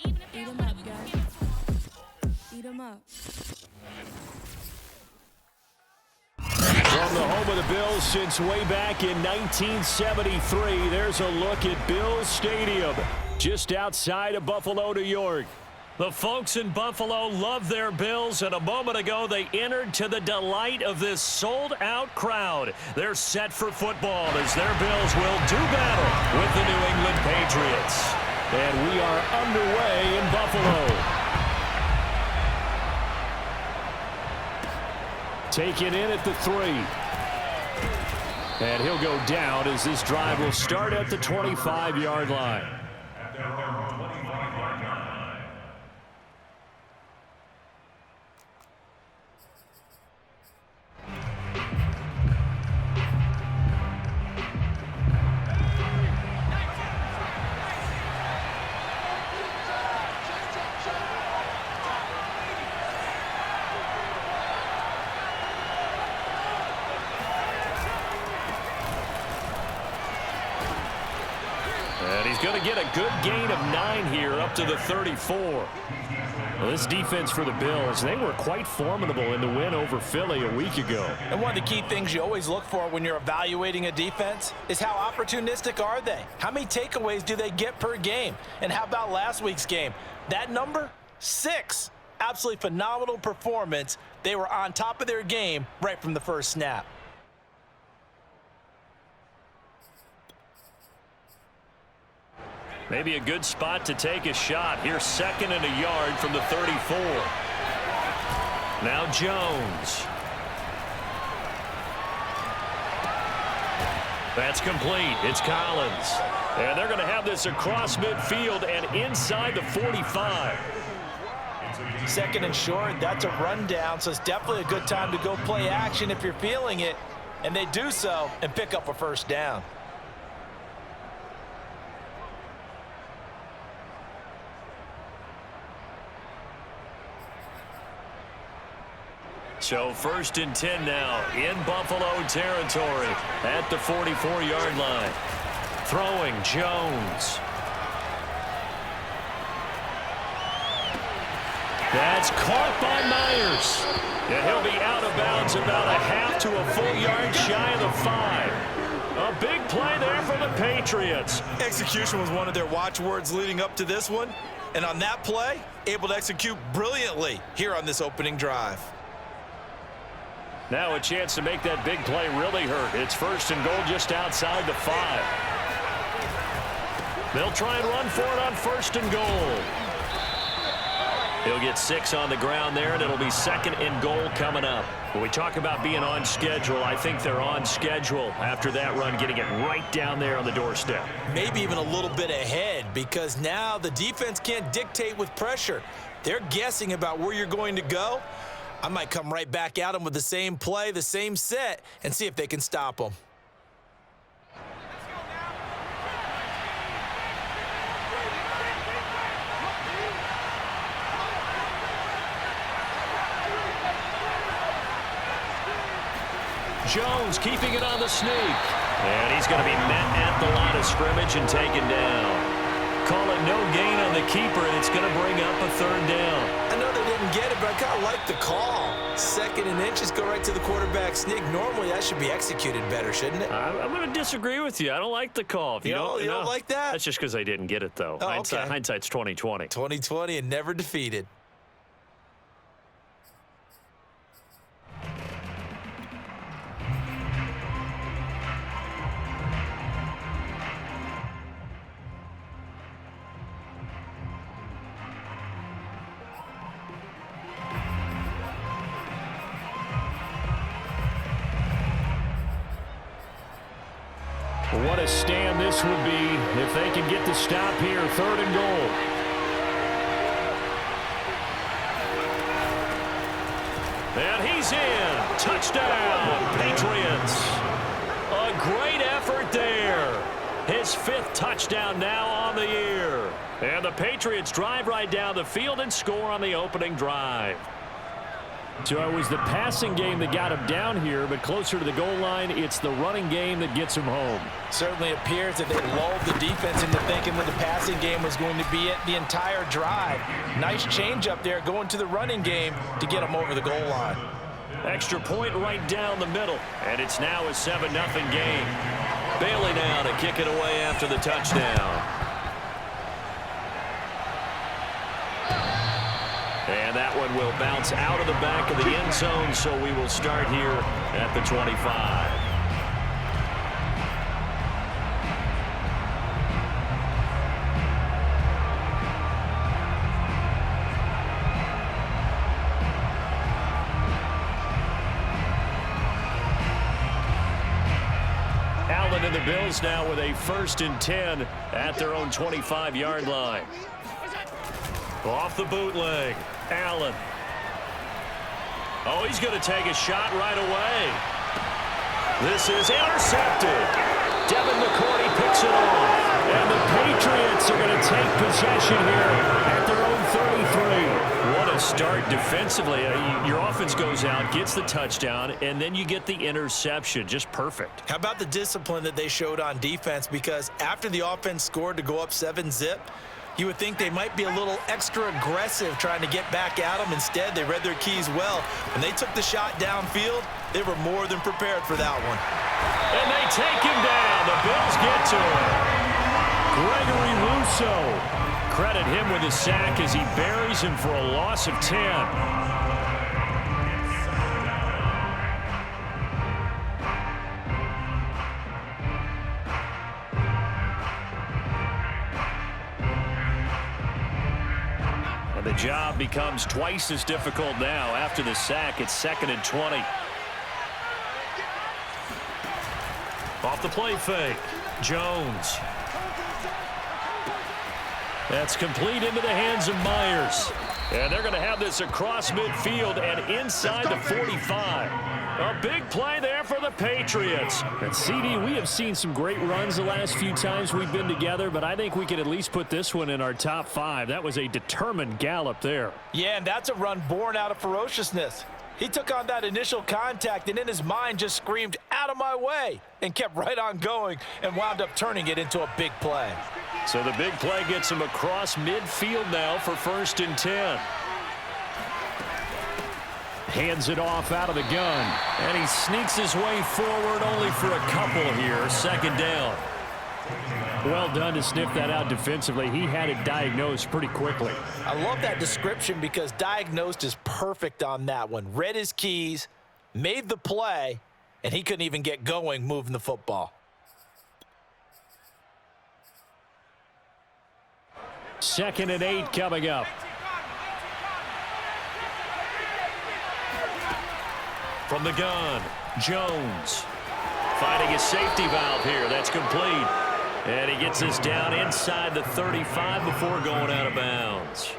Eat 'em up, guys. Eat 'em up. From the home of the Bills since way back in 1973, there's a look at Bills Stadium, just outside of Buffalo, New York. The folks in Buffalo love their Bills, and a moment ago they entered to the delight of this sold-out crowd. They're set for football as their Bills will do battle with the New England Patriots. And we are underway in Buffalo. Taken in at the 3. And he'll go down as this drive will start at the 25-yard line. He's going to get a good gain of 9 here up to the 34. Well, this defense for the Bills, they were quite formidable in the win over Philly a week ago. And one of the key things you always look for when you're evaluating a defense is how opportunistic are they? How many takeaways do they get per game? And how about last week's game? That number, 6. Absolutely phenomenal performance. They were on top of their game right from the first snap. Maybe a good spot to take a shot. Here's 2nd and a yard from the 34. Now Jones. That's complete. It's Collins. And they're going to have this across midfield and inside the 45. 2nd and short, that's a rundown, so it's definitely a good time to go play action if you're feeling it. And they do so and pick up a first down. So 1st and 10 now in Buffalo territory at the 44-yard line. Throwing Jones. That's caught by Myers. And he'll be out of bounds about a half to a full yard shy of the 5. A big play there for the Patriots. Execution was one of their watchwords leading up to this one. And on that play, able to execute brilliantly here on this opening drive. Now a chance to make that big play really hurt. It's 1st and goal just outside the 5. They'll try and run for it on 1st and goal. He'll get 6 on the ground there, and it'll be 2nd and goal coming up. When we talk about being on schedule, I think they're on schedule after that run, getting it right down there on the doorstep. Maybe even a little bit ahead, because now the defense can't dictate with pressure. They're guessing about where you're going to go. I might come right back at them with the same play, the same set, and see if they can stop them. Jones keeping it on the sneak. And he's going to be met at the line of scrimmage and taken down. Call it no gain on the keeper, and it's going to bring up a 3rd down. I know they didn't get it, but I kind of like the call. 2nd and inches, go right to the quarterback sneak. Normally, that should be executed better, shouldn't it? I'm going to disagree with you. I don't like the call. You don't like that? That's just because I didn't get it, though. Oh, okay. Hindsight's 20/20. 20/20 and never defeated. What a stand this would be if they can get the stop here. 3rd and goal. And he's in. Touchdown, Patriots. A great effort there. His 5th touchdown now on the year. And the Patriots drive right down the field and score on the opening drive. So it was the passing game that got him down here, but closer to the goal line, it's the running game that gets him home. Certainly appears that they lulled the defense into thinking that the passing game was going to be it the entire drive. Nice change up there going to the running game to get him over the goal line. Extra point right down the middle, and it's now a 7-0 game. Bailey now to kick it away after the touchdown. And that one will bounce out of the back of the end zone, so we will start here at the 25. Allen and the Bills now with a 1st and 10 at their own 25-yard line. Off the bootleg. Allen. Oh, he's going to take a shot right away. This is intercepted. Devin McCourty picks it off. And the Patriots are going to take possession here at their own 33. What a start defensively. Your offense goes out, gets the touchdown, and then you get the interception. Just perfect. How about the discipline that they showed on defense? Because after the offense scored to go up 7-zip, you would think they might be a little extra aggressive trying to get back at them. Instead, they read their keys well. When they took the shot downfield, they were more than prepared for that one. And they take him down. The Bills get to him. Gregory Rousseau. Credit him with a sack as he buries him for a loss of 10. The job becomes twice as difficult now. After the sack, it's 2nd and 20. Off the play fake. Jones. That's complete into the hands of Myers. And they're going to have this across midfield and inside the 45. A big play there for the Patriots. And CD, we have seen some great runs the last few times we've been together, but I think we can at least put this one in our top 5. That was a determined gallop there. Yeah, and that's a run born out of ferociousness. He took on that initial contact and in his mind just screamed, "Out of my way," and kept right on going and wound up turning it into a big play. So the big play gets him across midfield now for 1st and 10. Hands it off out of the gun. And he sneaks his way forward only for a couple here. 2nd down. Well done to sniff that out defensively. He had it diagnosed pretty quickly. I love that description because diagnosed is perfect on that one. Read his keys, made the play, and he couldn't even get going moving the football. 2nd and 8 coming up. From the gun, Jones. Finding a safety valve here. That's complete. And he gets us down inside the 35 before going out of bounds.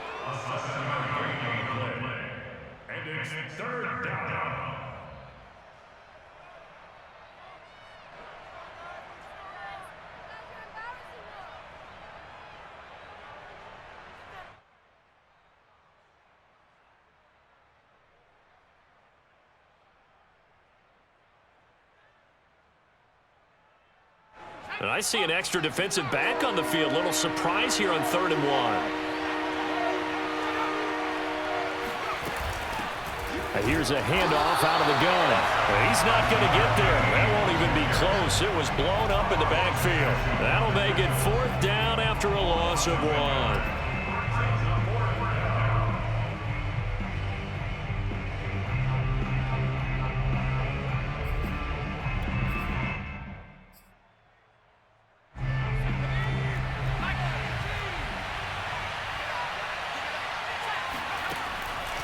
And it's 3rd down. And I see an extra defensive back on the field. Little surprise here on 3rd and 1. Here's a handoff out of the gun. He's not going to get there. That won't even be close. It was blown up in the backfield. That'll make it 4th down after a loss of 1.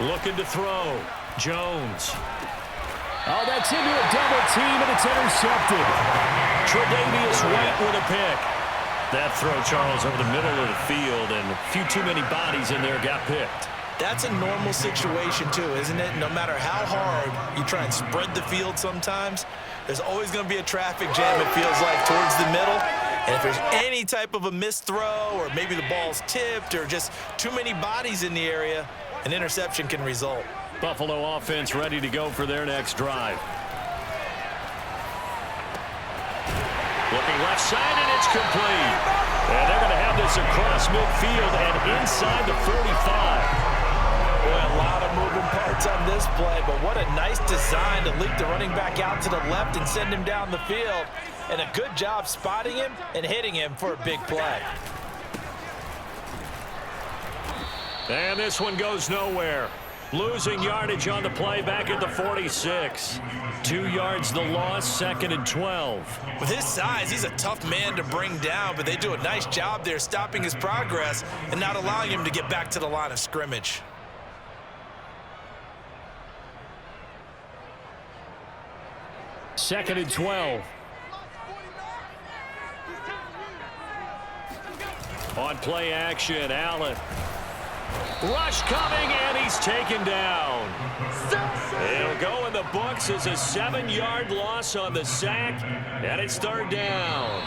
Looking to throw. Jones. Oh, that's into a double team, and it's intercepted. Tre'Davious White with a pick. That throw, Charles, over the middle of the field, and a few too many bodies in there got picked. That's a normal situation, too, isn't it? No matter how hard you try and spread the field sometimes, there's always going to be a traffic jam, it feels like, towards the middle. And if there's any type of a missed throw or maybe the ball's tipped or just too many bodies in the area, an interception can result. Buffalo offense ready to go for their next drive. Looking left side, and it's complete. And they're going to have this across midfield and inside the 45. Boy, a lot of moving parts on this play, but what a nice design to leak the running back out to the left and send him down the field. And a good job spotting him and hitting him for a big play. And this one goes nowhere. Losing yardage on the play back at the 46. 2 yards the loss, 2nd and 12. With his size, he's a tough man to bring down, but they do a nice job there stopping his progress and not allowing him to get back to the line of scrimmage. Second and 12. On play action, Allen. Rush coming, and he's taken down. It'll go in the books as a 7-yard loss on the sack, and it's 3rd down.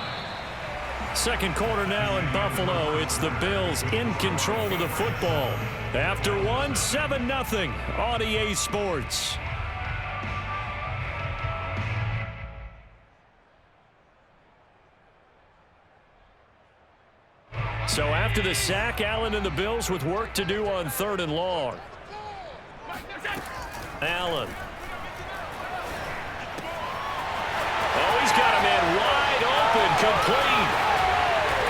Second quarter now in Buffalo. It's the Bills in control of the football. After 7-0 on EA Sports. So after the sack, Allen and the Bills with work to do on 3rd and long. Allen. Oh, he's got a man wide open, complete.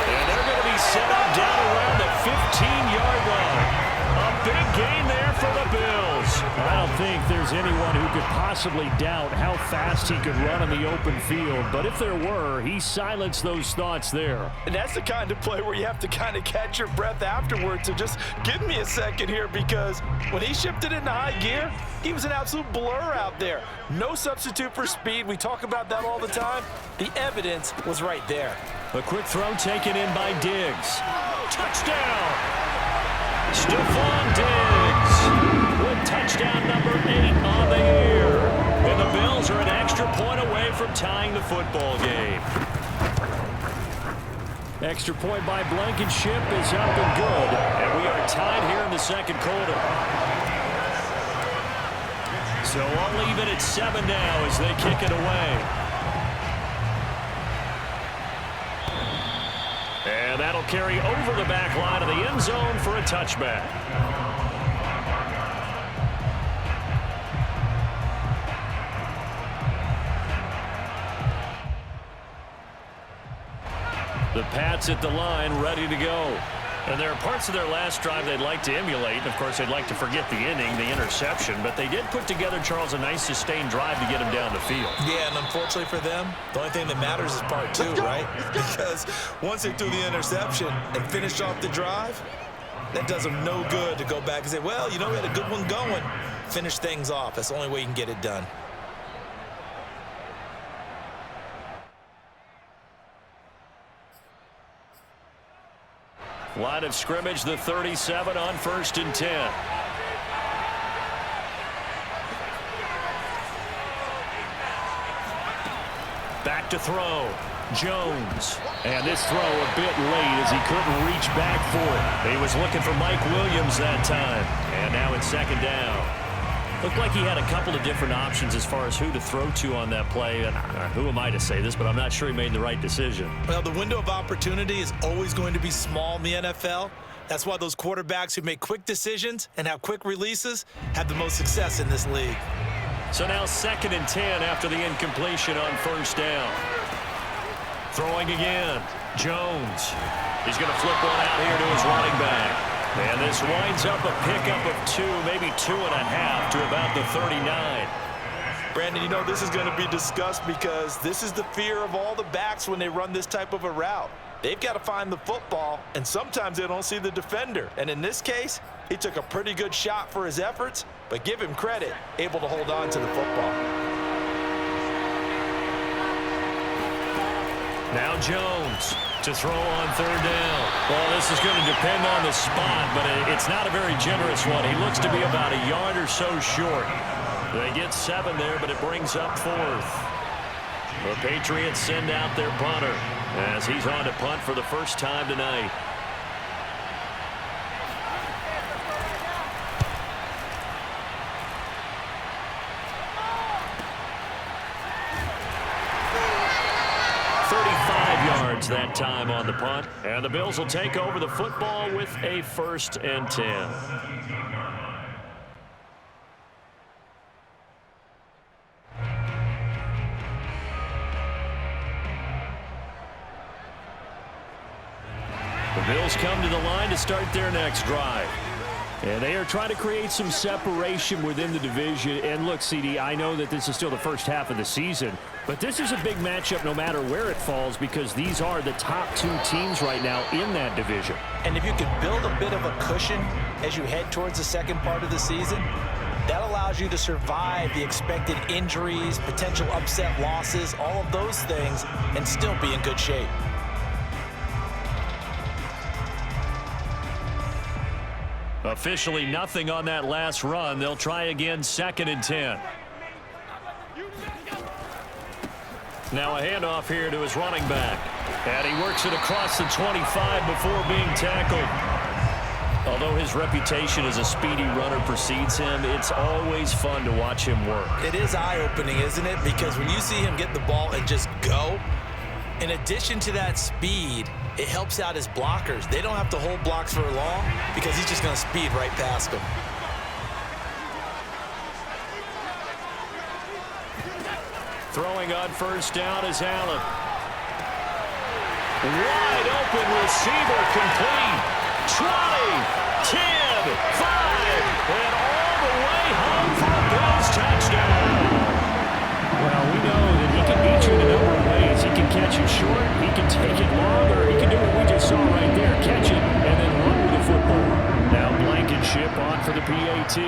And they're going to be set up down around the 15-yard line. A big gain there for the Bills. I don't think there's anyone who could possibly doubt how fast he could run in the open field. But if there were, he silenced those thoughts there. And that's the kind of play where you have to kind of catch your breath afterwards. So just give me a second here, because when he shifted into high gear, he was an absolute blur out there. No substitute for speed. We talk about that all the time. The evidence was right there. A quick throw taken in by Diggs. Touchdown! Stephon Diggs with touchdown number 8 on the year. And the Bills are an extra point away from tying the football game. Extra point by Blankenship is up and good. And we are tied here in the second quarter. So all even at 7 now as they kick it away. And that'll carry over the back line of the end zone for a touchback. The Pats at the line, ready to go. And there are parts of their last drive they'd like to emulate. And of course, they'd like to forget the inning, the interception. But they did put together, Charles, a nice sustained drive to get him down the field. Yeah, and unfortunately for them, the only thing that matters is part 2, right? Because once they threw the interception and finished off the drive, that does them no good to go back and say, well, you know, we had a good one going. Finish things off. That's the only way you can get it done. Line of scrimmage, the 37 on 1st and 10. Back to throw. Jones. And this throw a bit late as he couldn't reach back for it. He was looking for Mike Williams that time. And now it's 2nd down. Looked like he had a couple of different options as far as who to throw to on that play. And who am I to say this, but I'm not sure he made the right decision. Well, the window of opportunity is always going to be small in the NFL. That's why those quarterbacks who make quick decisions and have quick releases have the most success in this league. So now 2nd and 10 after the incompletion on 1st down. Throwing again. Jones. He's going to flip one out here to his running back. And this winds up a pickup of 2, maybe 2.5 to about the 39. Brandon, you know this is going to be discussed because this is the fear of all the backs when they run this type of a route. They've got to find the football, and sometimes they don't see the defender. And in this case, he took a pretty good shot for his efforts, but give him credit, able to hold on to the football. Now Jones to throw on 3rd down. Well, this is going to depend on the spot, but it's not a very generous one. He looks to be about a yard or so short. They get 7 there, but it brings up 4th. The Patriots send out their punter as he's on to punt for the first time tonight. yards that time on the punt. And the Bills will take over the football with a 1st and 10. The Bills come to the line to start their next drive. And they are trying to create some separation within the division. And look, CD, I know that this is still the first half of the season, but this is a big matchup no matter where it falls because these are the top 2 teams right now in that division. And if you could build a bit of a cushion as you head towards the second part of the season, that allows you to survive the expected injuries, potential upset losses, all of those things, and still be in good shape. Officially nothing on that last run. They'll try again, 2nd and 10. Now a handoff here to his running back. And he works it across the 25 before being tackled. Although his reputation as a speedy runner precedes him, it's always fun to watch him work. It is eye-opening, isn't it? Because when you see him get the ball and just go, in addition to that speed, it helps out his blockers. They don't have to hold blocks for long because he's just going to speed right past them. Throwing on 1st down is Allen. Wide open receiver complete. 20, 10, 5, and all the way home for a Bills touchdown. Well, we know that he can beat you in a number of ways. He can catch it short, he can take it long, or he can do what we just saw right there, catch it and then run with the football. Now Blankenship on for the PAT.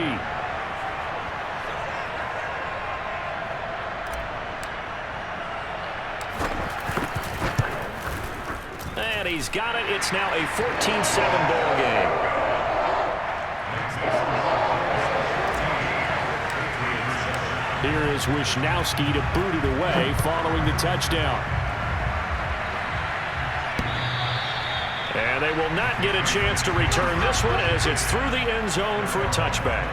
And he's got it. It's now a 14-7 ball game. Here is Wisnowski to boot it away following the touchdown. And they will not get a chance to return this one as it's through the end zone for a touchback.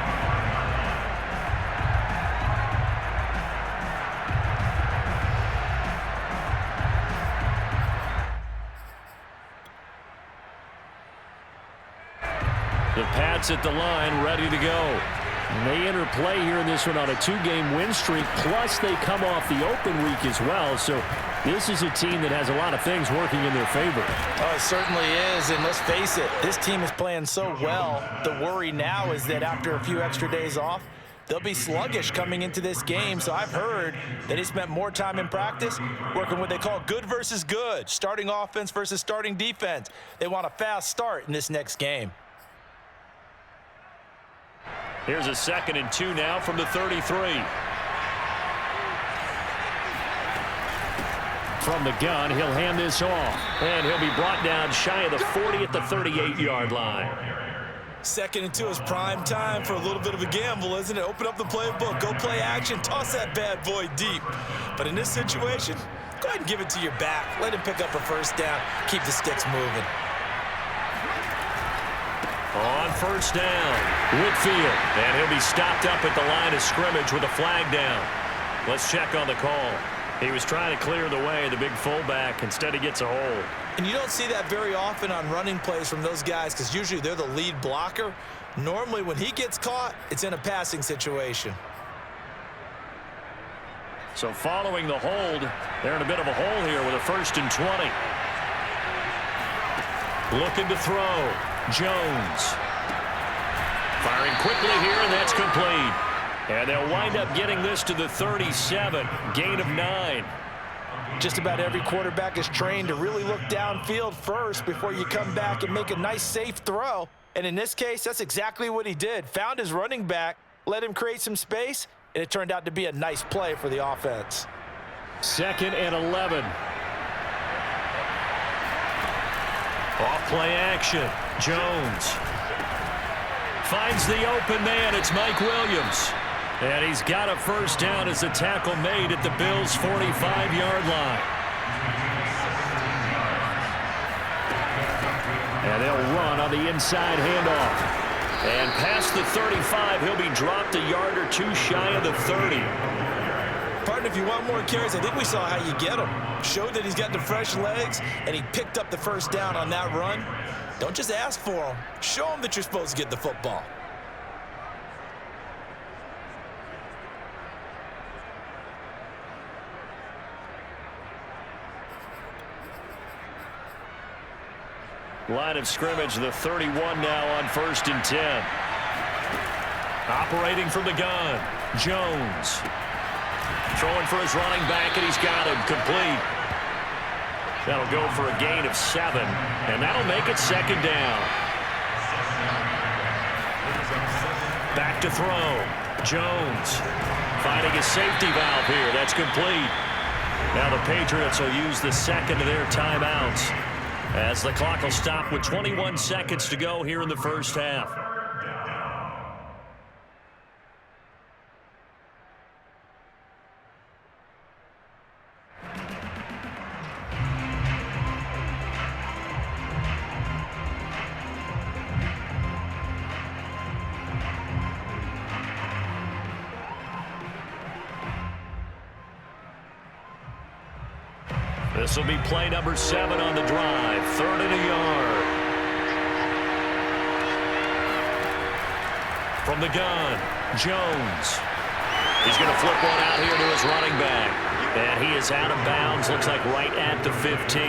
The Pats at the line, ready to go. And they enter play here in this one on a 2-game win streak, plus they come off the open week as well. So this is a team that has a lot of things working in their favor. Oh, it certainly is, and let's face it, this team is playing so well. The worry now is that after a few extra days off, they'll be sluggish coming into this game. So I've heard that he spent more time in practice working what they call good versus good, starting offense versus starting defense. They want a fast start in this next game. Here's a 2nd and 2 now from the 33. From the gun, he'll hand this off. And he'll be brought down shy of the 40 at the 38-yard line. 2nd and 2 is prime time for a little bit of a gamble, isn't it? Open up the playbook, go play action, toss that bad boy deep. But in this situation, go ahead and give it to your back. Let him pick up a 1st down, keep the sticks moving. On 1st down, Whitfield. And he'll be stopped up at the line of scrimmage with a flag down. Let's check on the call. He was trying to clear the way, the big fullback. Instead, he gets a hold. And you don't see that very often on running plays from those guys because usually they're the lead blocker. Normally, when he gets caught, it's in a passing situation. So following the hold, they're in a bit of a hole here with a 1st and 20. Looking to throw. Jones. Firing quickly here, and that's complete. And they'll wind up getting this to the 37. Gain of 9. Just about every quarterback is trained to really look downfield first before you come back and make a nice, safe throw. And in this case, that's exactly what he did. Found his running back, let him create some space, and it turned out to be a nice play for the offense. 2nd and 11. Off play action. Jones finds the open man. It's Mike Williams. And he's got a 1st down as the tackle made at the Bills' 45-yard line. And they'll run on the inside handoff. And past the 35, he'll be dropped a yard or two shy of the 30. Pardon Darren, if you want more carries, I think we saw how you get them. Showed that he's got the fresh legs, and he picked up the first down on that run. Don't just ask for them. Show them that you're supposed to get the football. Line of scrimmage, the 31 now on 1st and 10. Operating from the gun, Jones. Throwing for his running back, and he's got him complete. That'll go for a gain of 7, and that'll make it 2nd down. Back to throw. Jones finding his safety valve here. That's complete. Now the Patriots will use the second of their timeouts, as the clock will stop with 21 seconds to go here in the first half. This will be play number 7 on the drive. 3rd and a yard. From the gun, Jones. He's going to flip one out here to his running back. And he is out of bounds, looks like right at the 15.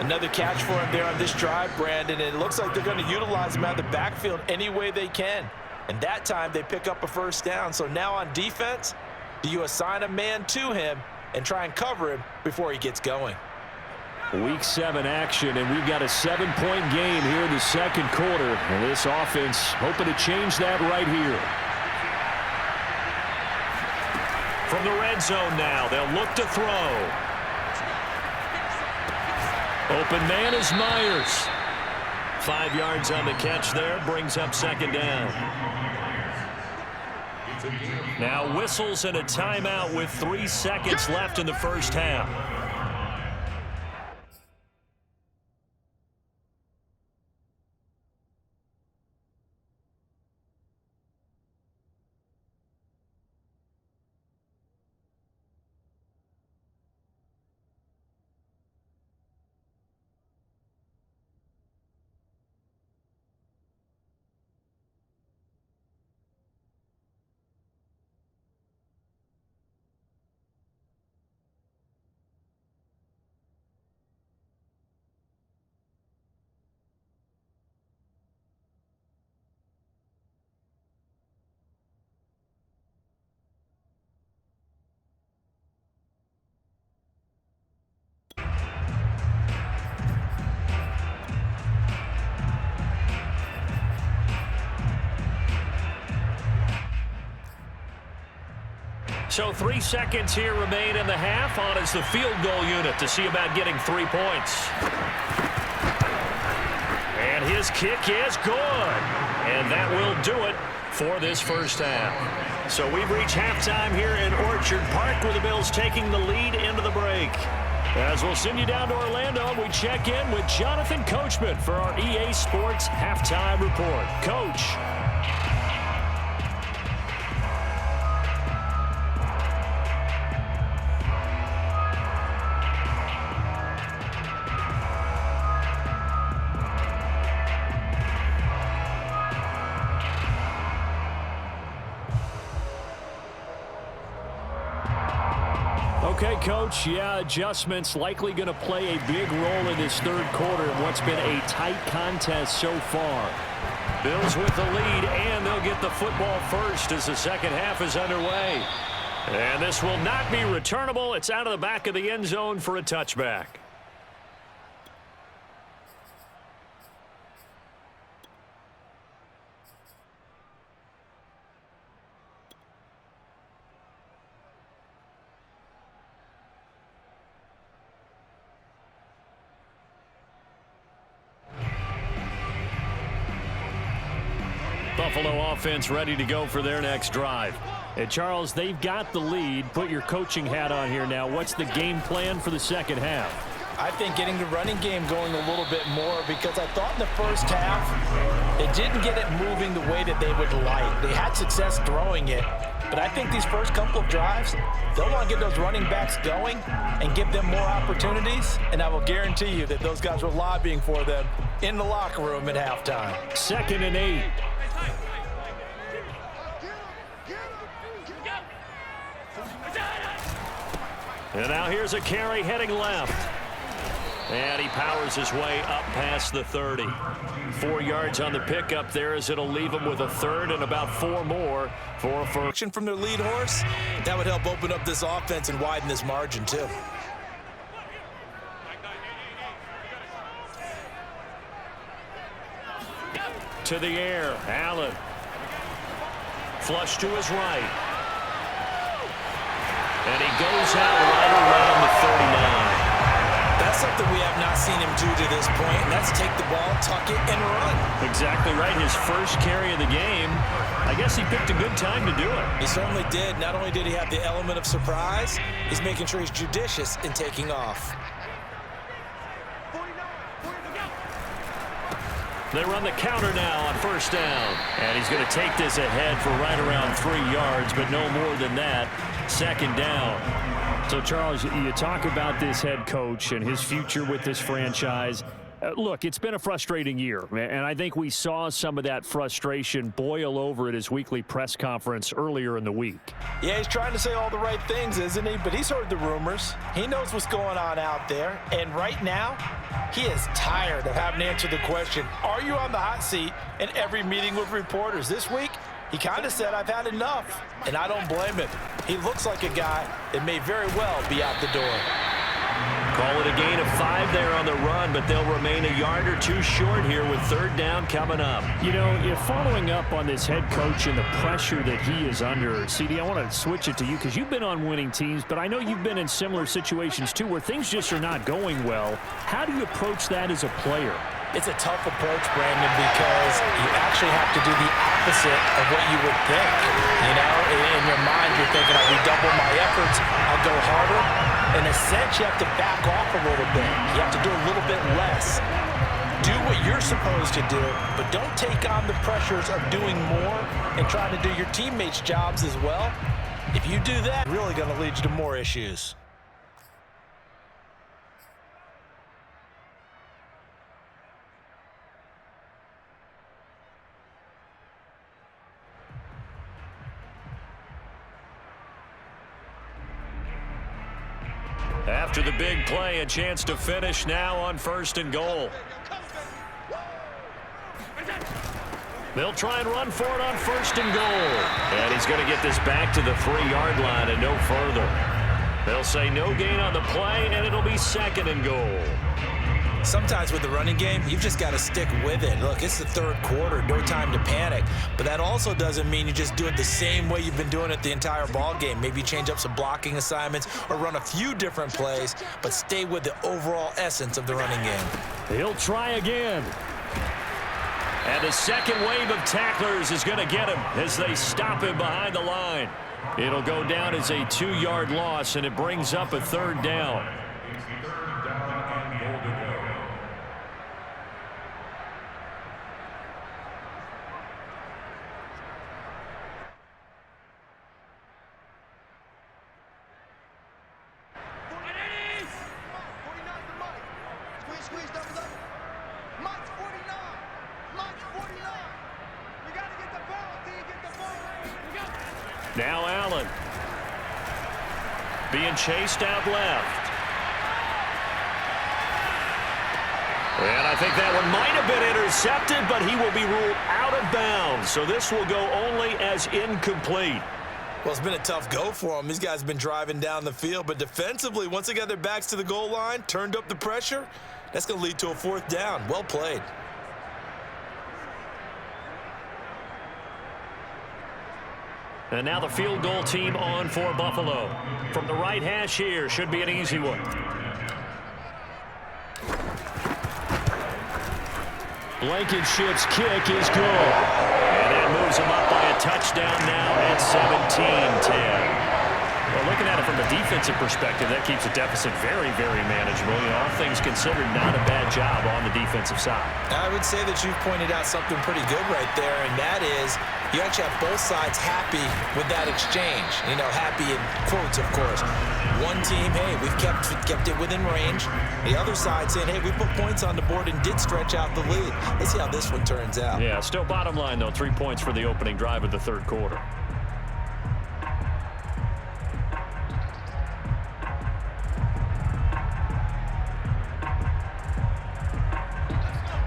Another catch for him there on this drive, Brandon. And it looks like they're going to utilize him out of the backfield any way they can. And that time they pick up a first down. So now on defense, do you assign a man to him and try and cover him before he gets going? Week 7 action, and we've got a 7-point game here in the second quarter. And this offense hoping to change that right here. From the red zone now, they'll look to throw. Open man is Myers. 5 yards on the catch there, brings up 2nd down. Now whistles and a timeout with 3 seconds left in the first half. So 3 seconds here remain in the half. On is the field goal unit to see about getting 3 points. And his kick is good. And that will do it for this first half. So we've reached halftime here in Orchard Park, with the Bills taking the lead into the break. As we'll send you down to Orlando, we check in with Jonathan Coachman for our EA Sports Halftime Report. Coach. Okay, Coach, yeah, adjustments likely going to play a big role in this third quarter in what's been a tight contest so far. Bills with the lead, and they'll get the football first as the second half is underway. And this will not be returnable. It's out of the back of the end zone for a touchback. Buffalo offense ready to go for their next drive. And Charles, they've got the lead. Put your coaching hat on here now. What's the game plan for the second half? I think getting the running game going a little bit more, because I thought in the first half it didn't get it moving the way that they would like. They had success throwing it, But I think these first couple of drives, they'll want to get those running backs going and give them more opportunities. And I will guarantee you that those guys were lobbying for them in the locker room at halftime. 2nd and 8. And now here's a carry heading left. And he powers his way up past the 30. 4 yards on the pickup there as it'll leave him with a third and about 4 more for a first. From their lead horse, that would help open up this offense and widen this margin too. To the air, Allen. Flush to his right. And he goes out right around the 39. That's something we have not seen him do to this point, and that's take the ball, tuck it, and run. Exactly right. His first carry of the game. I guess he picked a good time to do it. He certainly did. Not only did he have the element of surprise, he's making sure he's judicious in taking off. They run the counter now on first down. And he's going to take this ahead for right around 3 yards, but no more than that. 2nd down. So, Charles, you talk about this head coach and his future with this franchise. Look, it's been a frustrating year, and I think we saw some of that frustration boil over at his weekly press conference earlier in the week. Yeah, he's trying to say all the right things, isn't he? But he's heard the rumors. He knows what's going on out there. And right now, he is tired of having to answer the question, are you on the hot seat in every meeting with reporters? This week, he kind of said, I've had enough. And I don't blame him. He looks like a guy that may very well be out the door. Call it a gain of 5 there on the run, but they'll remain a yard or 2 short here with 3rd down coming up. You know, following up on this head coach and the pressure that he is under, CD, I want to switch it to you because you've been on winning teams, but I know you've been in similar situations too where things just are not going well. How do you approach that as a player? It's a tough approach, Brandon, because you actually have to do the opposite of what you would think. You know, in your mind, you're thinking, I'll redouble my efforts, I'll go harder. In a sense, you have to back off a little bit. You have to do a little bit less. Do what you're supposed to do, but don't take on the pressures of doing more and trying to do your teammates' jobs as well. If you do that, it's really going to lead you to more issues. After the big play, a chance to finish now on 1st and goal. They'll try and run for it on 1st and goal. And he's going to get this back to the 3-yard line and no further. They'll say no gain on the play, and it'll be 2nd and goal. Sometimes with the running game, you've just got to stick with it. Look, it's the 3rd quarter, no time to panic. But that also doesn't mean you just do it the same way you've been doing it the entire ball game. Maybe change up some blocking assignments or run a few different plays, but stay with the overall essence of the running game. He'll try again. And the second wave of tacklers is going to get him as they stop him behind the line. It'll go down as a 2-yard loss, and it brings up a 3rd down. Now Allen being chased out left. And I think that one might have been intercepted, but he will be ruled out of bounds. So this will go only as incomplete. Well, it's been a tough go for him. These guys have been driving down the field, but defensively, once they got their backs to the goal line, turned up the pressure, that's going to lead to a 4th down. Well played. And now the field goal team on for Buffalo. From the right hash here, should be an easy one. Blankenship's kick is good. And that moves him up by a touchdown now at 17-10. Well, looking at it from a defensive perspective, that keeps the deficit very, very manageable. You know, all things considered, not a bad job on the defensive side. I would say that you've pointed out something pretty good right there, and that is you actually have both sides happy with that exchange. You know, happy in quotes, of course. One team, hey, we've kept it within range. The other side saying, hey, we put points on the board and did stretch out the lead. Let's see how this one turns out. Yeah, still bottom line, though, 3 points for the opening drive of the third quarter.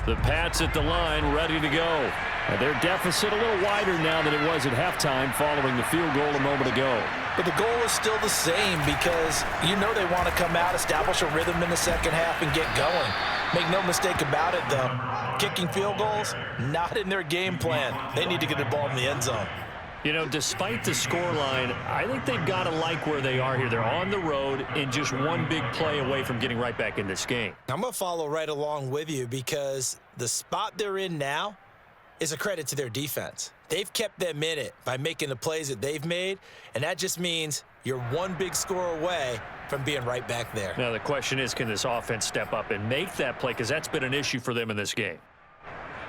The Pats at the line, ready to go. Their deficit a little wider now than it was at halftime following the field goal a moment ago. But the goal is still the same because you know they want to come out, establish a rhythm in the second half, and get going. Make no mistake about it, though. Kicking field goals, not in their game plan. They need to get the ball in the end zone. You know, despite the scoreline, I think they've got to like where they are here. They're on the road and just one big play away from getting right back in this game. I'm going to follow right along with you because the spot they're in now is a credit to their defense. They've kept them in it by making the plays that they've made, and that just means you're one big score away from being right back there. Now, the question is, can this offense step up and make that play? Because that's been an issue for them in this game.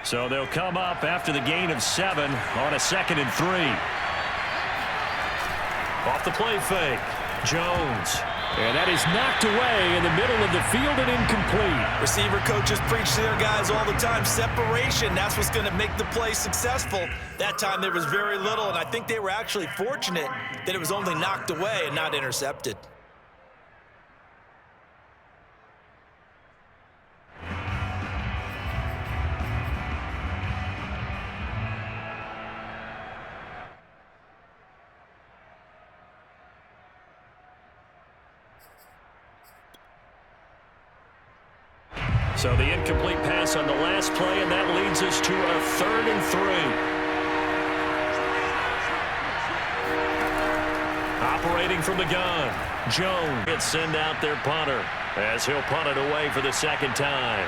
So they'll come up after the gain of 7 on a 2nd and 3. Off the play fake. Jones. And that is knocked away in the middle of the field and incomplete. Receiver coaches preach to their guys all the time. Separation, that's what's going to make the play successful. That time there was very little, and I think they were actually fortunate that it was only knocked away and not intercepted. So the incomplete pass on the last play, and that leads us to a 3rd and 3. Operating from the gun, Jones gets send out their punter as he'll punt it away for the 2nd time.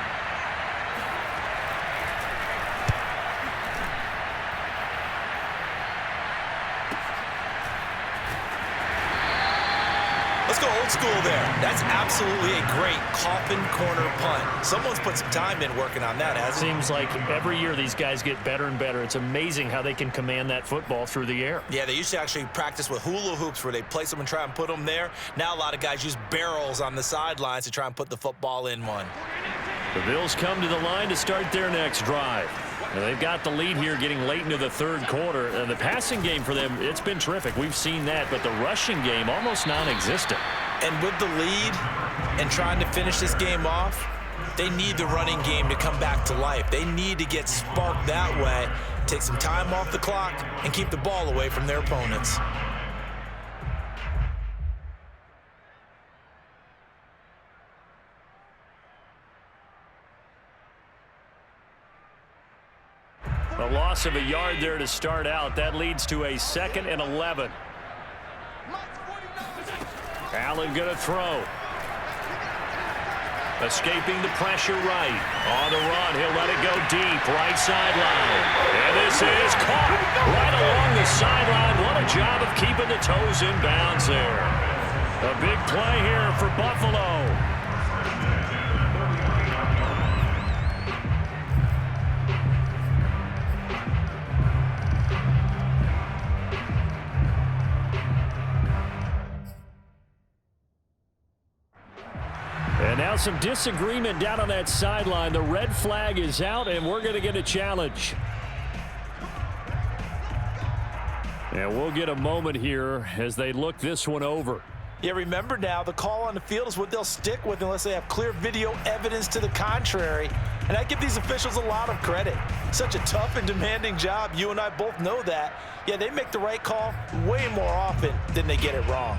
Let's go old school there. That's absolutely a great coffin corner punt. Someone's put some time in working on that, hasn't it? Seems like every year these guys get better and better. It's amazing how they can command that football through the air. Yeah, they used to actually practice with hula hoops where they place them and try and put them there. Now a lot of guys use barrels on the sidelines to try and put the football in one. The Bills come to the line to start their next drive. Now, they've got the lead here getting late into the third quarter. The passing game for them, it's been terrific. We've seen that, but the rushing game almost non-existent. And with the lead and trying to finish this game off, they need the running game to come back to life. They need to get sparked that way, take some time off the clock, and keep the ball away from their opponents. A loss of a yard there to start out. That leads to a 2nd and 11. Allen going to throw. Escaping the pressure right. On the run, he'll let it go deep. Right sideline. And this is caught right along the sideline. What a job of keeping the toes in bounds there. A big play here for Buffalo. And now some disagreement down on that sideline. The red flag is out, and we're going to get a challenge. And we'll get a moment here as they look this one over. Yeah, remember now, the call on the field is what they'll stick with unless they have clear video evidence to the contrary. And I give these officials a lot of credit. Such a tough and demanding job. You and I both know that. Yeah, they make the right call way more often than they get it wrong.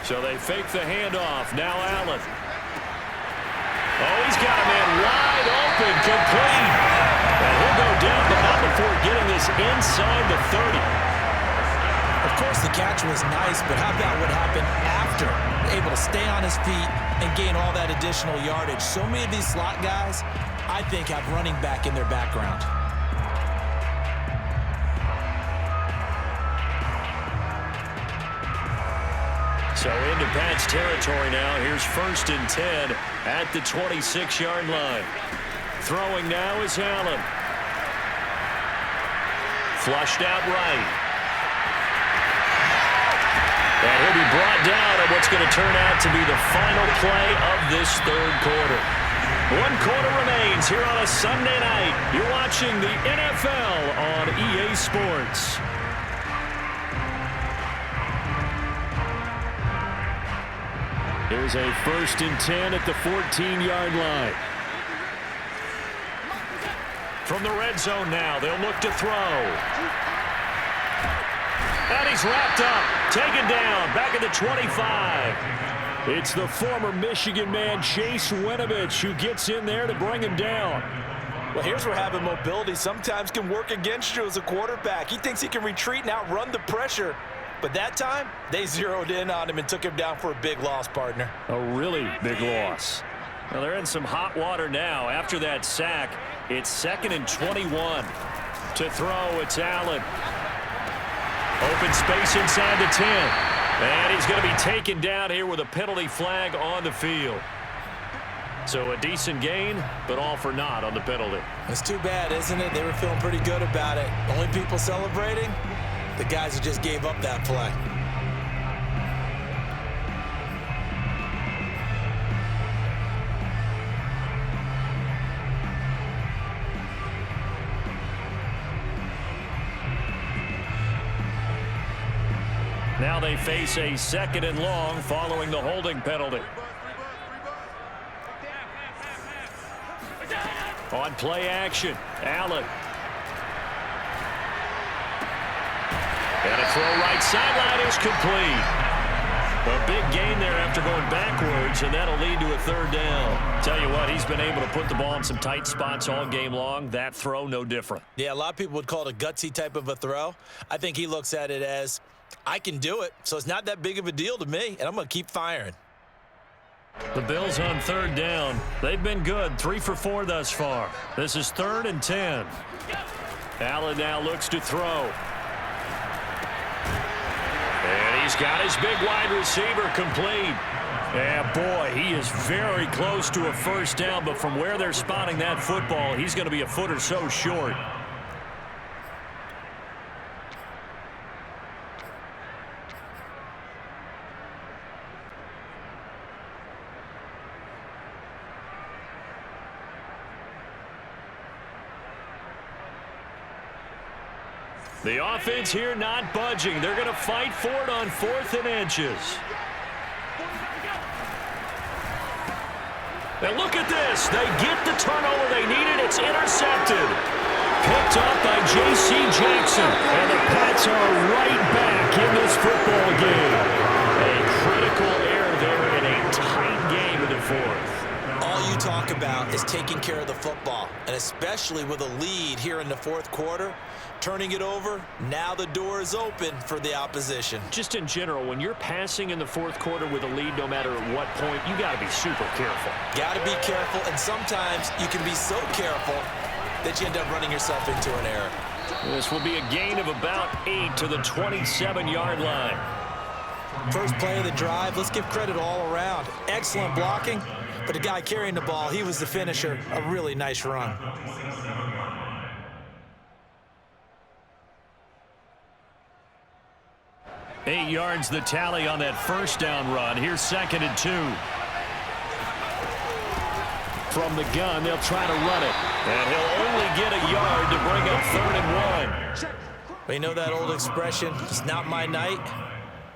So they fake the handoff. Now Allen. Oh, he's got a man wide open, complete. And he'll go down, but not before getting this inside the 30. Of course, the catch was nice, but how about what happened after? Able to stay on his feet and gain all that additional yardage. So many of these slot guys, I think, have running back in their background. So into Pat's territory now. Here's 1st and 10 at the 26-yard line. Throwing now is Allen. Flushed out right. And he'll be brought down on what's going to turn out to be the final play of this 3rd quarter. 1 quarter remains here on a Sunday night. You're watching the NFL on EA Sports. Here's a 1st and 10 at the 14-yard line. From the red zone now, they'll look to throw. And he's wrapped up, taken down, back at the 25. It's the former Michigan man, Chase Winovich, who gets in there to bring him down. Well, here's where having mobility sometimes can work against you as a quarterback. He thinks he can retreat and outrun the pressure. But that time, they zeroed in on him and took him down for a big loss, partner. A really big loss. Well, they're in some hot water now. After that sack, it's 2nd and 21. To throw, it's Allen. Open space inside the 10. And he's going to be taken down here with a penalty flag on the field. So a decent gain, but all for naught on the penalty. It's too bad, isn't it? They were feeling pretty good about it. Only people celebrating, the guys who just gave up that play. Now they face a 2nd and long following the holding penalty. On play action, Allen. And a throw right sideline is complete. A big gain there after going backwards, and that'll lead to a 3rd down. Tell you what, he's been able to put the ball in some tight spots all game long. That throw, no different. Yeah, a lot of people would call it a gutsy type of a throw. I think he looks at it as, I can do it, so it's not that big of a deal to me, and I'm going to keep firing. The Bills on 3rd down. They've been good, 3 for 4 thus far. This is 3rd and 10. Allen now looks to throw. And he's got his big wide receiver complete. Yeah, boy, he is very close to a 1st down, but from where they're spotting that football, he's going to be a foot or so short. The offense here not budging. They're going to fight for it on 4th and inches. And look at this. They get the turnover they needed. It's intercepted. Picked up by J.C. Jackson. And the Pats are right back in this football game. A critical error there in a tight game in the 4th. All you talk about is taking care of the football, and especially with a lead here in the 4th quarter. Turning it over, now the door is open for the opposition. Just in general, when you're passing in the 4th quarter with a lead, no matter at what point, you got to be super careful. Got to be careful, and sometimes you can be so careful that you end up running yourself into an error. This will be a gain of about 8 to the 27-yard line. First play of the drive, let's give credit all around. Excellent blocking, but the guy carrying the ball, he was the finisher. A really nice run. Eight yards the tally on that 1st down run. Here's 2nd and 2. From the gun, they'll try to run it. And he'll only get a yard to bring up 3rd and 1. Well, you know that old expression, it's not my night.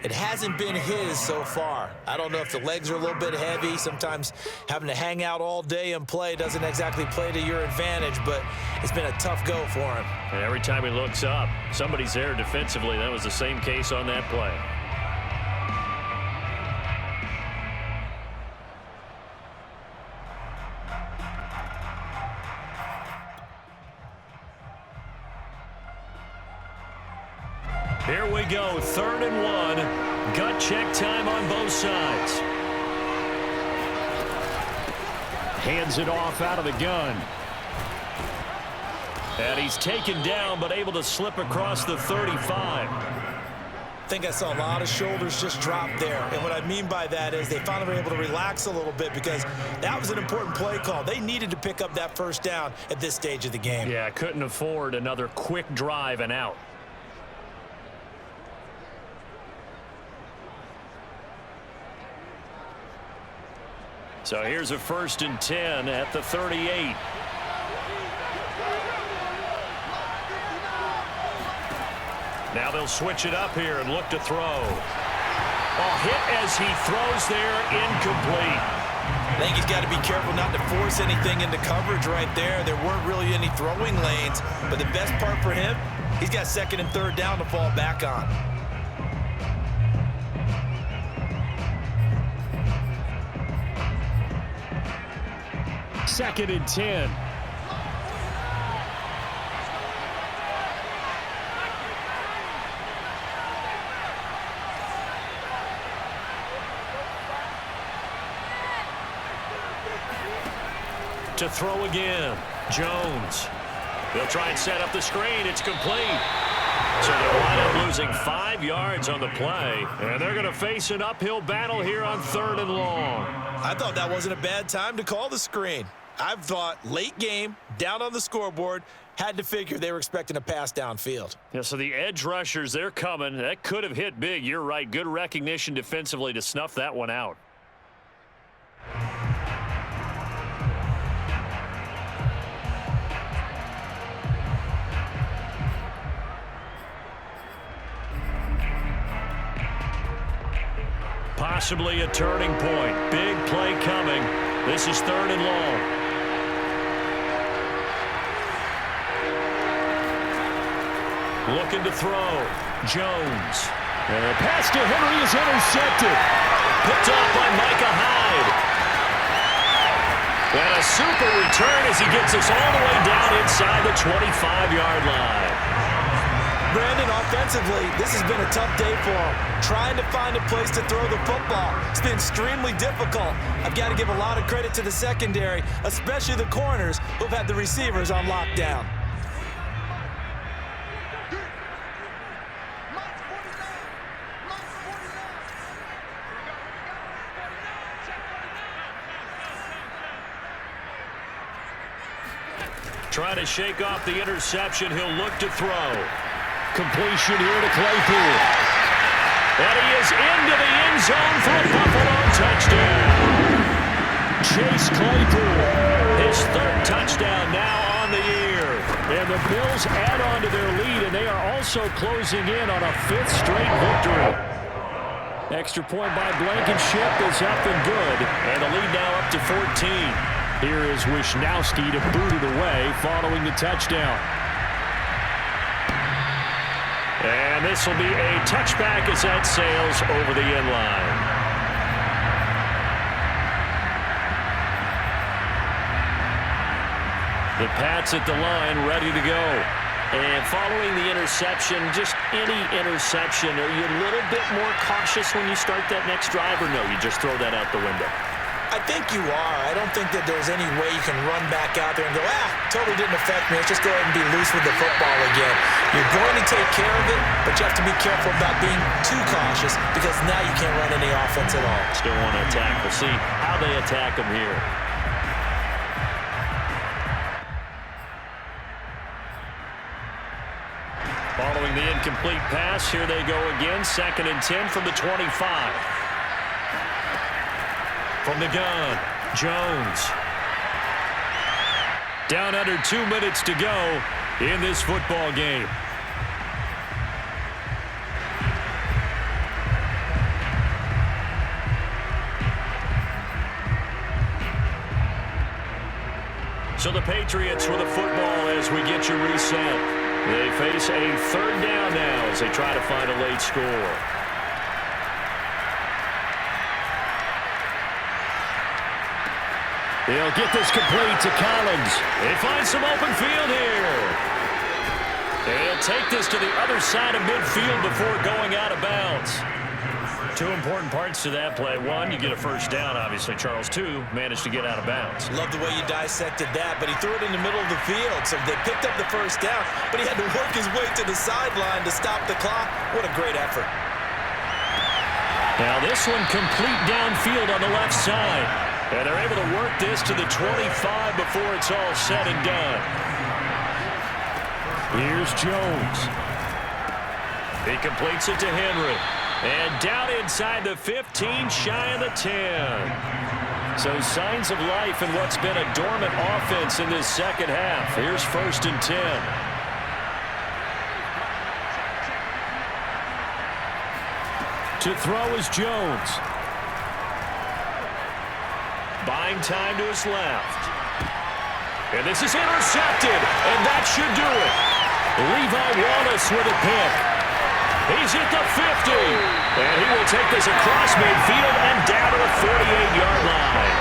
It hasn't been his so far. I don't know if the legs are a little bit heavy. Sometimes having to hang out all day and play doesn't exactly play to your advantage, but it's been a tough go for him. And every time he looks up, somebody's there defensively. That was the same case on that play. Here we go, 3rd and 1. Gut check time on both sides. Hands it off out of the gun. And he's taken down, but able to slip across the 35. think I saw a lot of shoulders just drop there. And what I mean by that is they finally were able to relax a little bit because that was an important play call. They needed to pick up that first down at this stage of the game. Yeah, couldn't afford another quick drive and out. So here's a 1st and 10 at the 38. Now they'll switch it up here and look to throw. Oh, hit as he throws there, incomplete. I think he's got to be careful not to force anything into coverage right there. There weren't really any throwing lanes, but the best part for him, he's got 2nd and 3rd down to fall back on. Second and 10. To throw again, Jones. They'll try and set up the screen. It's complete. So they'll wind up losing 5 yards on the play, and they're going to face an uphill battle here on 3rd and long. I thought that wasn't a bad time to call the screen. I've thought late game, down on the scoreboard, had to figure they were expecting a pass downfield. Yeah, so the edge rushers, they're coming. That could have hit big. You're right. Good recognition defensively to snuff that one out. Possibly a turning point. Big play coming. This is 3rd and long. Looking to throw. Jones. And the pass to Henry is intercepted. Picked off by Micah Hyde. And a super return as he gets us all the way down inside the 25-yard line. Brandon, offensively, this has been a tough day for him. Trying to find a place to throw the football. It's been extremely difficult. I've got to give a lot of credit to the secondary, especially the corners who've had the receivers on lockdown. Trying to shake off the interception. He'll look to throw. Completion here to Claypool. And he is into the end zone for a Buffalo touchdown. Chase Claypool, his 3rd touchdown now on the year. And the Bills add on to their lead, and they are also closing in on a 5th straight victory. Extra point by Blankenship is up and good. And the lead now up to 14. Here is Wisnowski to boot it away following the touchdown. And this will be a touchback as that sails over the end line. The Pats at the line ready to go. And following the interception, just any interception, are you a little bit more cautious when you start that next drive, or no, you just throw that out the window? I think you are. I don't think that there's any way you can run back out there and go, totally didn't affect me. Let's just go ahead and be loose with the football again. You're going to take care of it, but you have to be careful about being too cautious because now you can't run any offense at all. Still want to attack. We'll see how they attack them here. Following the incomplete pass, here they go again. 2nd and 10 from the 25. From the gun, Jones. Down under 2 minutes to go in this football game. So the Patriots with a football as we get you reset. They face a 3rd down now as they try to find a late score. They'll get this complete to Collins. They find some open field here. They'll take this to the other side of midfield before going out of bounds. 2 important parts to that play. 1, you get a 1st down, obviously. Charles, 2, managed to get out of bounds. Love the way you dissected that, but he threw it in the middle of the field, so they picked up the 1st down, but he had to work his way to the sideline to stop the clock. What a great effort. Now this one complete downfield on the left side. And they're able to work this to the 25 before it's all said and done. Here's Jones. He completes it to Henry. And down inside the 15, shy of the 10. So signs of life in what's been a dormant offense in this second half. Here's 1st and 10. To throw is Jones. Buying time to his left. And this is intercepted, and that should do it. Levi Wallace with a pick. He's at the 50, and he will take this across midfield and down to the 48-yard line.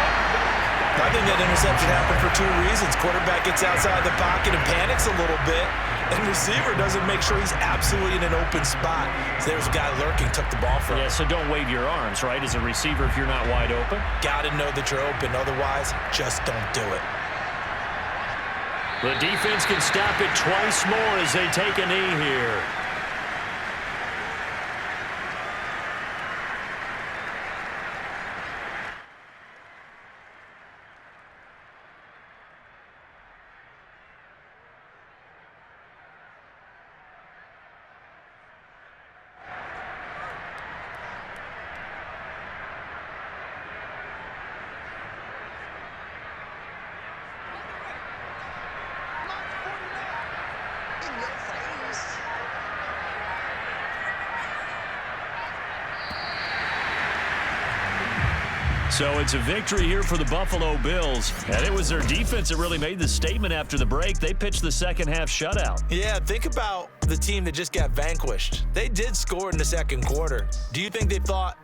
I think that interception happened for 2 reasons. Quarterback gets outside the pocket and panics a little bit, and receiver doesn't make sure he's absolutely in an open spot. So there's a guy lurking, took the ball from him. Yeah, so don't wave your arms, right, as a receiver if you're not wide open. Got to know that you're open. Otherwise, just don't do it. The defense can stop it twice more as they take a knee here. So it's a victory here for the Buffalo Bills. And it was their defense that really made the statement after the break. They pitched the second half shutout. Yeah, think about the team that just got vanquished. They did score in the second quarter. Do you think they thought